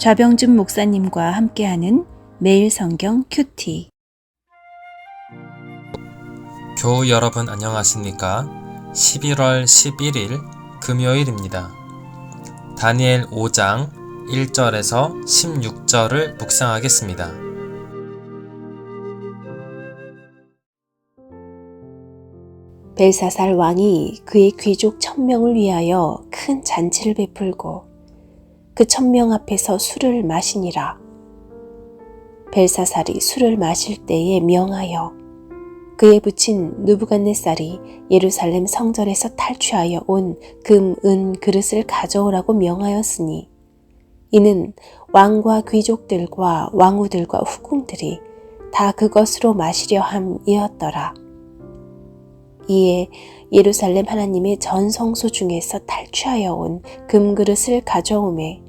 좌병준 목사님과 함께하는 매일 성경 큐티. 교우 여러분 안녕하십니까? 11월 11일 금요일입니다. 다니엘 5장 1절에서 16절을 묵상하겠습니다. 벨사살 왕이 그의 귀족 1000명을 위하여 큰 잔치를 베풀고 그 1000명 앞에서 술을 마시니라. 벨사살이 술을 마실 때에 명하여 그의 부친 느부갓네살이 예루살렘 성전에서 탈취하여 온 금, 은 그릇을 가져오라고 명하였으니 이는 왕과 귀족들과 왕후들과 후궁들이 다 그것으로 마시려 함이었더라. 이에 예루살렘 하나님의 전 성소 중에서 탈취하여 온 금그릇을 가져오매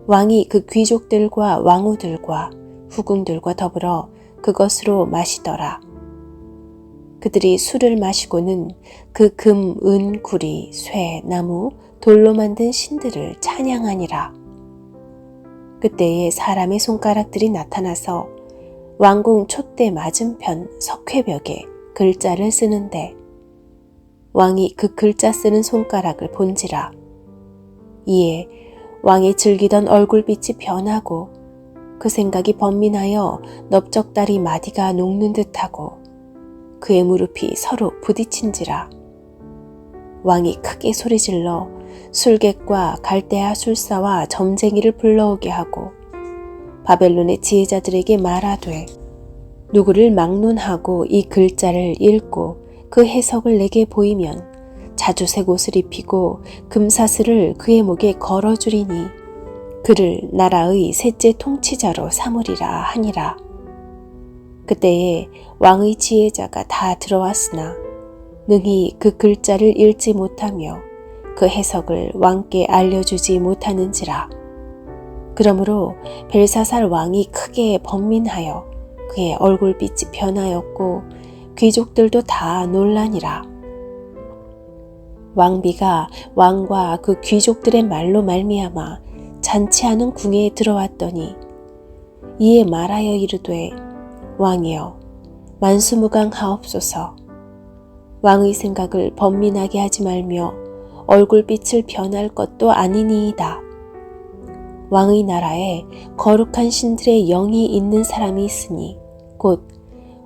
왕이 그 귀족들과 왕후들과 후궁들과 더불어 그것으로 마시더라. 그들이 술을 마시고는 그 금, 은, 구리, 쇠, 나무, 돌로 만든 신들을 찬양하니라. 그때에 사람의 손가락들이 나타나서 왕궁 촛대 맞은편 석회벽에 글자를 쓰는데 왕이 그 글자 쓰는 손가락을 본지라. 이에 왕이 즐기던 얼굴빛이 변하고 그 생각이 번민하여 넓적다리 마디가 녹는 듯하고 그의 무릎이 서로 부딪힌지라. 왕이 크게 소리질러 술객과 갈대아 술사와 점쟁이를 불러오게 하고 바벨론의 지혜자들에게 말하되 누구를 막론하고 이 글자를 읽고 그 해석을 내게 보이면 자주색 옷을 입히고 금사슬을 그의 목에 걸어주리니 그를 나라의 셋째 통치자로 삼으리라 하니라. 그때에 왕의 지혜자가 다 들어왔으나 능히 그 글자를 읽지 못하며 그 해석을 왕께 알려주지 못하는지라. 그러므로 벨사살 왕이 크게 번민하여 그의 얼굴빛이 변하였고 귀족들도 다 놀라니라. 왕비가 왕과 그 귀족들의 말로 말미암아 잔치하는 궁에 들어왔더니 이에 말하여 이르되 왕이여 만수무강하옵소서. 왕의 생각을 번민하게 하지 말며 얼굴빛을 변할 것도 아니니이다. 왕의 나라에 거룩한 신들의 영이 있는 사람이 있으니 곧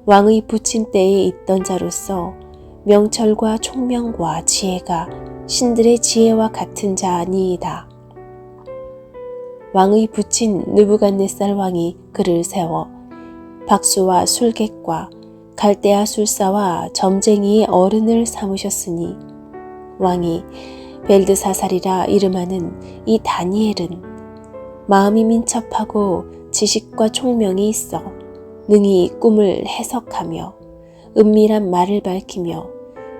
왕의 부친 때에 있던 자로서 명철과 총명과 지혜가 신들의 지혜와 같은 자니이다. 왕의 부친 느부갓네살 왕이 그를 세워 박수와 술객과 갈대아 술사와 점쟁이의 어른을 삼으셨으니 왕이 벨드사살이라 이름하는 이 다니엘은 마음이 민첩하고 지식과 총명이 있어 능히 꿈을 해석하며 은밀한 말을 밝히며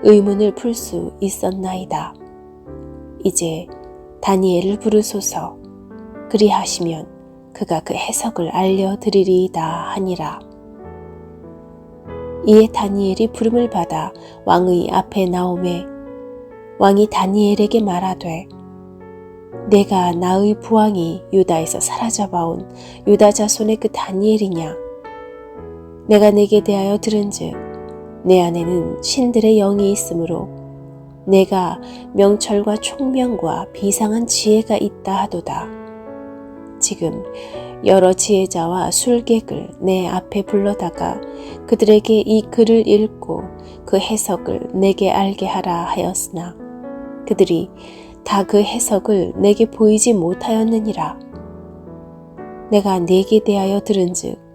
의문을 풀 수 있었나이다. 이제 다니엘을 부르소서. 그리하시면 그가 그 해석을 알려드리리이다 하니라. 이에 다니엘이 부름을 받아 왕의 앞에 나오매 왕이 다니엘에게 말하되 내가 나의 부왕이 유다에서 사로잡아온 유다 자손의 그 다니엘이냐? 내가 내게 대하여 들은즉 내 안에는 신들의 영이 있으므로 내가 명철과 총명과 비상한 지혜가 있다 하도다. 지금 여러 지혜자와 술객을 내 앞에 불러다가 그들에게 이 글을 읽고 그 해석을 내게 알게 하라 하였으나 그들이 다 그 해석을 내게 보이지 못하였느니라. 내가 내게 대하여 들은즉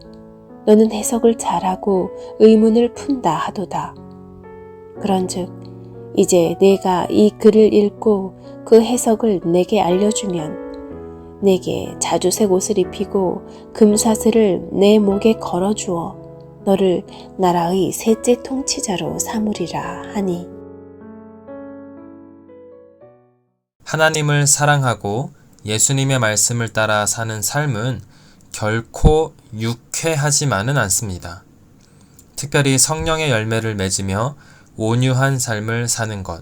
너는 해석을 잘하고 의문을 푼다 하도다. 그런즉 이제 내가 이 글을 읽고 그 해석을 내게 알려주면 내게 자주색 옷을 입히고 금사슬을 내 목에 걸어주어 너를 나라의 셋째 통치자로 삼으리라 하니. 하나님을 사랑하고 예수님의 말씀을 따라 사는 삶은 결코 유쾌하지만은 않습니다. 특별히 성령의 열매를 맺으며 온유한 삶을 사는 것,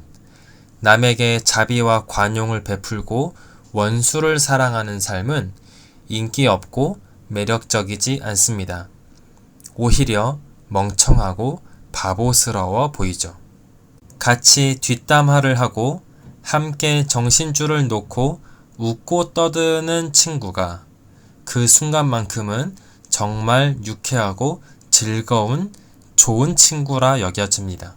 남에게 자비와 관용을 베풀고 원수를 사랑하는 삶은 인기 없고 매력적이지 않습니다. 오히려 멍청하고 바보스러워 보이죠. 같이 뒷담화를 하고 함께 정신줄을 놓고 웃고 떠드는 친구가 그 순간만큼은 정말 유쾌하고 즐거운 좋은 친구라 여겨집니다.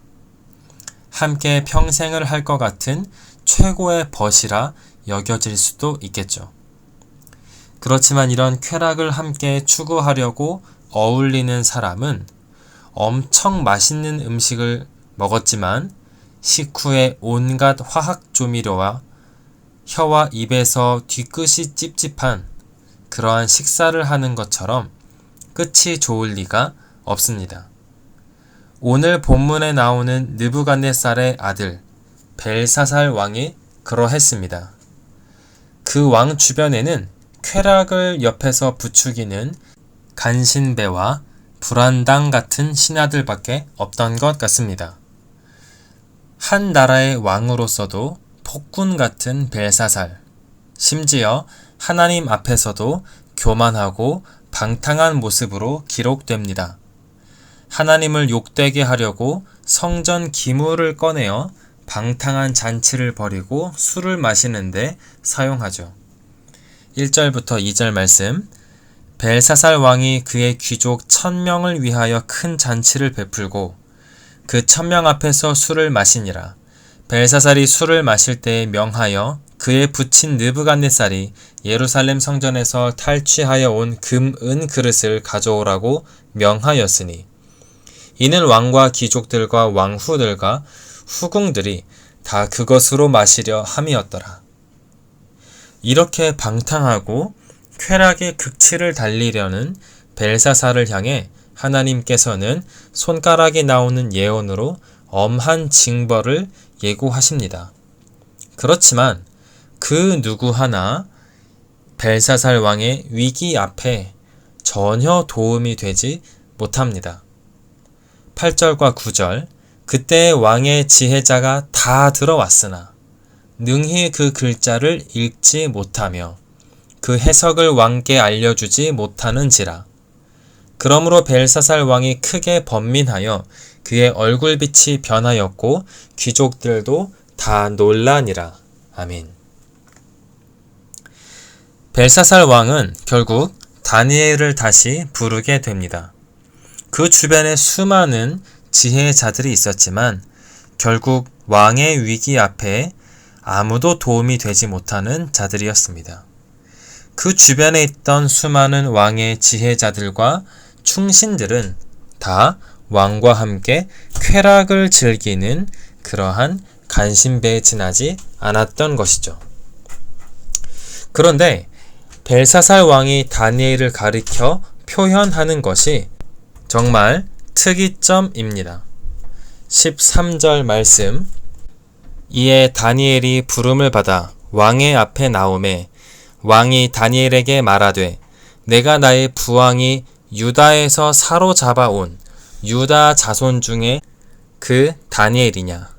함께 평생을 할 것 같은 최고의 벗이라 여겨질 수도 있겠죠. 그렇지만 이런 쾌락을 함께 추구하려고 어울리는 사람은 엄청 맛있는 음식을 먹었지만 식후에 온갖 화학 조미료와 혀와 입에서 뒤끝이 찝찝한 그러한 식사를 하는 것처럼 끝이 좋을 리가 없습니다. 오늘 본문에 나오는 느부갓네살의 아들 벨사살 왕이 그러했습니다. 그 왕 주변에는 쾌락을 옆에서 부추기는 간신배와 불안당 같은 신하들밖에 없던 것 같습니다. 한 나라의 왕으로서도 폭군 같은 벨사살, 심지어 하나님 앞에서도 교만하고 방탕한 모습으로 기록됩니다. 하나님을 욕되게 하려고 성전 기물을 꺼내어 방탕한 잔치를 벌이고 술을 마시는데 사용하죠. 1절부터 2절 말씀, 벨사살 왕이 그의 귀족 1000명을 위하여 큰 잔치를 베풀고 그 1000명 앞에서 술을 마시니라. 벨사살이 술을 마실 때에 명하여 그의 부친 느부갓네살이 예루살렘 성전에서 탈취하여 온 금, 은 그릇을 가져오라고 명하였으니 이는 왕과 귀족들과 왕후들과 후궁들이 다 그것으로 마시려 함이었더라. 이렇게 방탕하고 쾌락의 극치를 달리려는 벨사살을 향해 하나님께서는 손가락이 나오는 예언으로 엄한 징벌을 예고하십니다. 그렇지만 그 누구 하나 벨사살 왕의 위기 앞에 전혀 도움이 되지 못합니다. 8절과 9절, 그때 왕의 지혜자가 다 들어왔으나 능히 그 글자를 읽지 못하며 그 해석을 왕께 알려주지 못하는지라. 그러므로 벨사살 왕이 크게 번민하여 그의 얼굴빛이 변하였고 귀족들도 다 놀라니라. 아멘. 벨사살 왕은 결국 다니엘을 다시 부르게 됩니다. 그 주변에 수많은 지혜자들이 있었지만 결국 왕의 위기 앞에 아무도 도움이 되지 못하는 자들이었습니다. 그 주변에 있던 수많은 왕의 지혜자들과 충신들은 다 왕과 함께 쾌락을 즐기는 그러한 간신배에 지나지 않았던 것이죠. 그런데 벨사살 왕이 다니엘을 가리켜 표현하는 것이 정말 특이점입니다. 13절 말씀, 이에 다니엘이 부름을 받아 왕의 앞에 나오매 왕이 다니엘에게 말하되 내가 나의 부왕이 유다에서 사로잡아온 유다 자손 중에 그 다니엘이냐.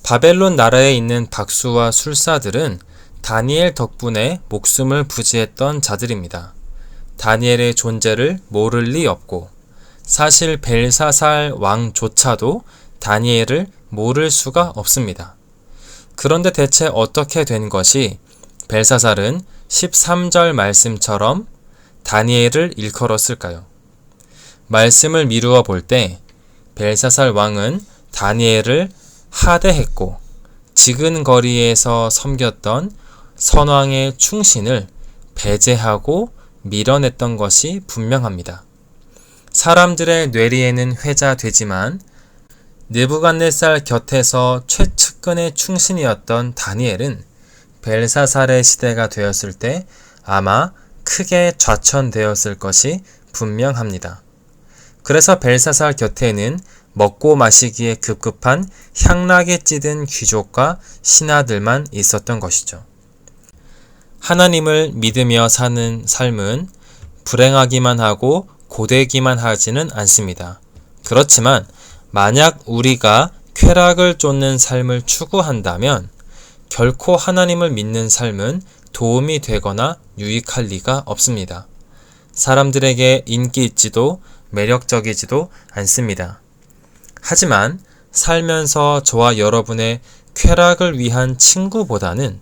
바벨론 나라에 있는 박수와 술사들은 다니엘 덕분에 목숨을 부지했던 자들입니다. 다니엘의 존재를 모를 리 없고 사실 벨사살 왕조차도 다니엘을 모를 수가 없습니다. 그런데 대체 어떻게 된 것이 벨사살은 13절 말씀처럼 다니엘을 일컬었을까요? 말씀을 미루어 볼 때 벨사살 왕은 다니엘을 하대했고 지근거리에서 섬겼던 선왕의 충신을 배제하고 밀어냈던 것이 분명합니다. 사람들의 뇌리에는 회자되지만 느부갓네살 곁에서 최측근의 충신이었던 다니엘은 벨사살의 시대가 되었을 때 아마 크게 좌천되었을 것이 분명합니다. 그래서 벨사살 곁에는 먹고 마시기에 급급한 향락에 찌든 귀족과 신하들만 있었던 것이죠. 하나님을 믿으며 사는 삶은 불행하기만 하고 고되기만 하지는 않습니다. 그렇지만 만약 우리가 쾌락을 쫓는 삶을 추구한다면 결코 하나님을 믿는 삶은 도움이 되거나 유익할 리가 없습니다. 사람들에게 인기 있지도 매력적이지도 않습니다. 하지만 살면서 저와 여러분의 쾌락을 위한 친구보다는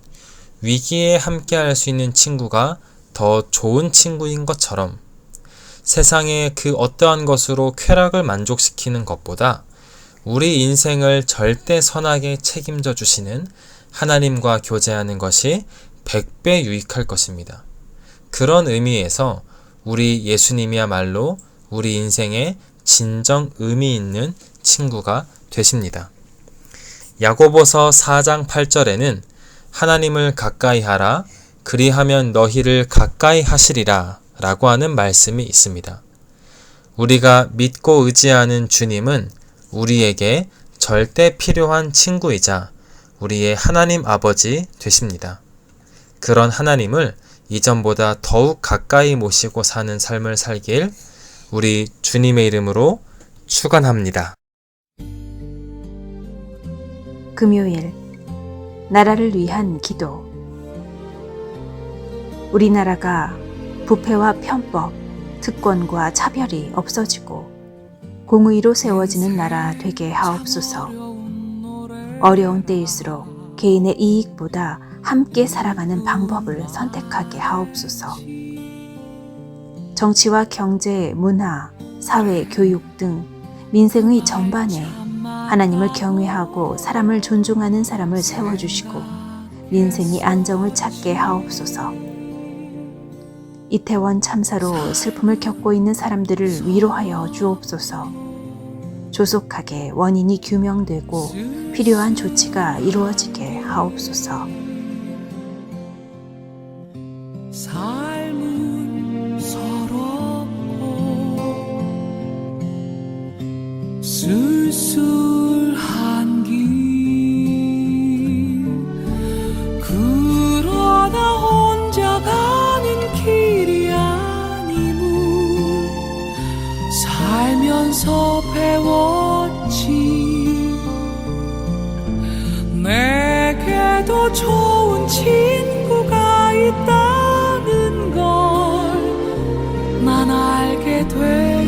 위기에 함께할 수 있는 친구가 더 좋은 친구인 것처럼 세상의 그 어떠한 것으로 쾌락을 만족시키는 것보다 우리 인생을 절대 선하게 책임져 주시는 하나님과 교제하는 것이 100배 유익할 것입니다. 그런 의미에서 우리 예수님이야말로 우리 인생에 진정 의미 있는 친구가 되십니다. 야고보서 4장 8절에는 하나님을 가까이 하라, 그리하면 너희를 가까이 하시리라 라고 하는 말씀이 있습니다. 우리가 믿고 의지하는 주님은 우리에게 절대 필요한 친구이자 우리의 하나님 아버지 되십니다. 그런 하나님을 이전보다 더욱 가까이 모시고 사는 삶을 살길 우리 주님의 이름으로 축원합니다. 금요일 나라를 위한 기도. 우리나라가 부패와 편법, 특권과 차별이 없어지고 공의로 세워지는 나라 되게 하옵소서. 어려운 때일수록 개인의 이익보다 함께 살아가는 방법을 선택하게 하옵소서. 정치와 경제, 문화, 사회, 교육 등 민생의 전반에 하나님을 경외하고 사람을 존중하는 사람을 세워주시고 민생이 안정을 찾게 하옵소서. 이태원 참사로 슬픔을 겪고 있는 사람들을 위로하여 주옵소서. 조속하게 원인이 규명되고 필요한 조치가 이루어지게 하옵소서. 삶은 서럽고 쓸쓸한 길 그러다 혼자 가는 길이 아니무 살면서 배웠지 내게도 좋은 친구가 있다는 걸 난 알게 되었지.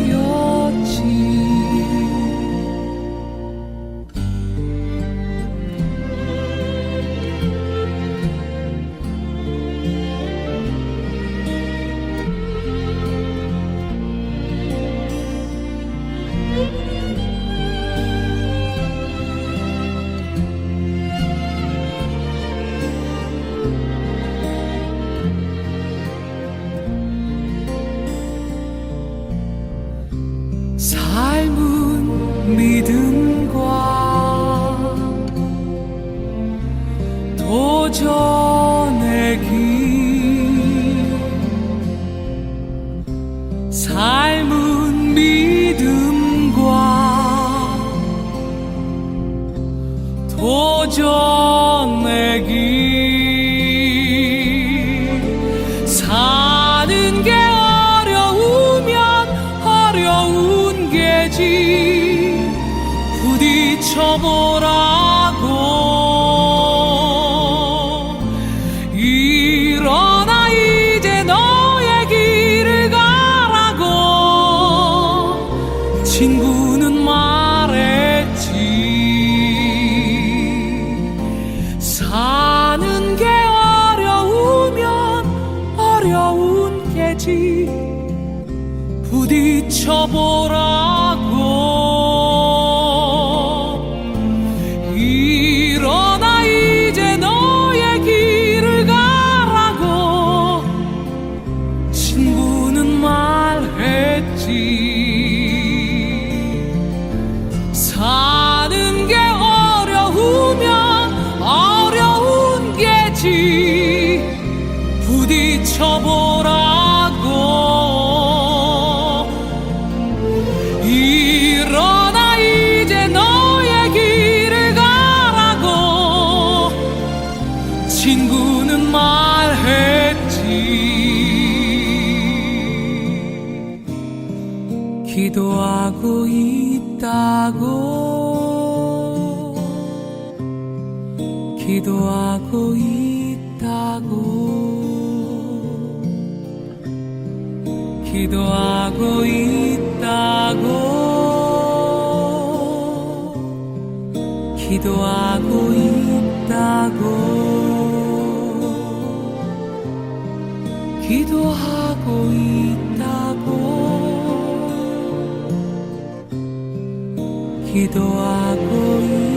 삶은 믿음과 도전의 길 삶은 믿음과 도전의 길 사는 게 어려우면 어려운 게지 부딪혀보라고 일어나 이제 너의 길을 가라고 친구는 말했지. 사는 게 어려우면 어려운 게지 부딪혀보라고 일어나 이제 너의 길을 가라고 친구는 말했지. 사는 게 어려우면 어려운 게지 부딪혀보라고 일어나 이제 너의 길을 가라고 친구는 말했지. 기도하고 있다고 기도하고 있다고 기도하고 있다고 기도하고 있다고 기도하고 있다고 기도하고 있다고